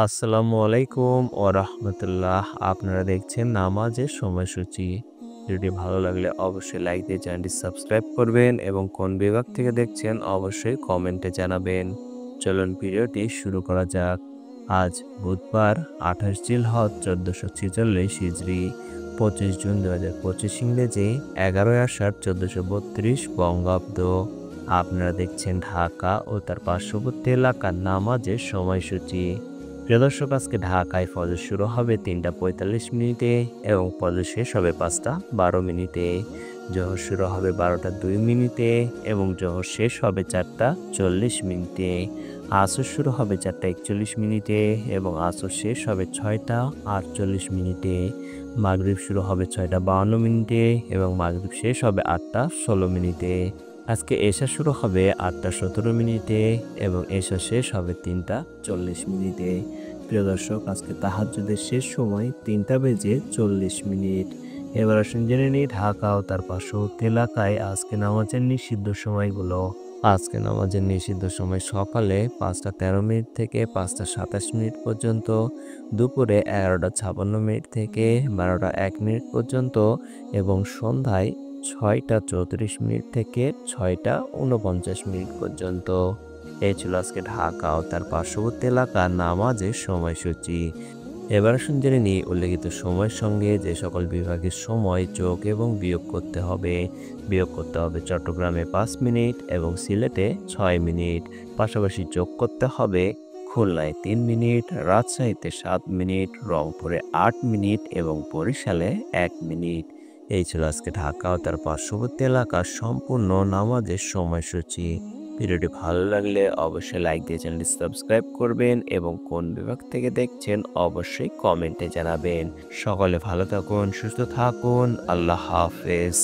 আসসালামু আলাইকুম ওয়া রাহমাতুল্লাহ। আপনারা দেখছেন নামাজের সময়সূচি। ভিডিওটি ভালো লাগলে অবশ্যই লাইক দিয়ে চ্যানেলটি সাবস্ক্রাইব করবেন এবং কোন বিভাগ থেকে দেখছেন অবশ্যই কমেন্টে জানাবেন। চলুন ভিডিওটি শুরু করা যাক। আজ বুধবার ২৮ জিলহজ ১৪৪৬ হিজরি ২৫ জুন ২০২৫ ইংরেজি ১১ই আষাঢ় ১৪৩২ বঙ্গাব্দ। আপনারা দেখছেন ঢাকা ও তার পার্শ্ববর্তী এলাকার নামাজের সময়সূচি। প্রিয় দর্শক, আজকে ঢাকায় ফজর শুরু হবে ৩টা ৪৫ এবং ফজর শেষ হবে ৫টা ১২ জোহর শুরু হবে ১২টা ২ এবং জোহর শেষ হবে ৪টা ৪০ আসর শুরু হবে ৪টা ৪১ এবং আসর শেষ হবে ৬টা ৪৮ মাগরিব শুরু হবে ৬টা ৫২ এবং মাগরিব শেষ হবে ৮টা ১৬ আজকে এশা শুরু হবে ৮টা ১৭ এবং এশা শেষ হবে ৩টা ৪০ প্রিয় দর্শক, আজকে তাহাজ্জুদের শেষ সময় ৩টা বেজে ৪০। এবার আসুন জেনে নিই ঢাকা ও তার পার্শ্ববর্তী এলাকায় আজকে নামাজের নিষিদ্ধ সময়গুলো। আজকে নামাজের নিষিদ্ধ সময় সকালে ৫টা ১৩ থেকে ৫টা ২৭ পর্যন্ত, দুপুরে ১১টা ৫৬ থেকে ১২টা ১ পর্যন্ত এবং সন্ধ্যায় ৬টা ৩৪ থেকে ৬টা ৪৯ পর্যন্ত। এই ছিল আজকে ঢাকা ও তার পার্শ্ববর্তী এলাকার নামাজের সময়সূচি। এবার আসুন জেনে নিই উল্লেখিত সময়ের সঙ্গে যে সকল বিভাগের সময় যোগ এবং বিয়োগ করতে হবে। বিয়োগ করতে হবে চট্টগ্রামে ৫ মিনিট এবং সিলেটে ৬ মিনিট। পাশাপাশি যোগ করতে হবে খুলনায় ৩ মিনিট, রাজশাহীতে ৭ মিনিট, রংপুরে ৮ মিনিট এবং বরিশালে ১ মিনিট। এই ছিল আজকে ঢাকা ও তার পার্শ্ববর্তী এলাকার সম্পূর্ণ নামাজের সময়সূচি। ভিডিওটি ভালো লাগলে অবশ্যই লাইক দিয়ে চ্যানেলটি সাবস্ক্রাইব করবেন এবং কোন বিভাগ থেকে দেখছেন অবশ্যই কমেন্টে জানাবেন। সকলে ভালো থাকুন, সুস্থ থাকুন। আল্লাহ হাফেজ।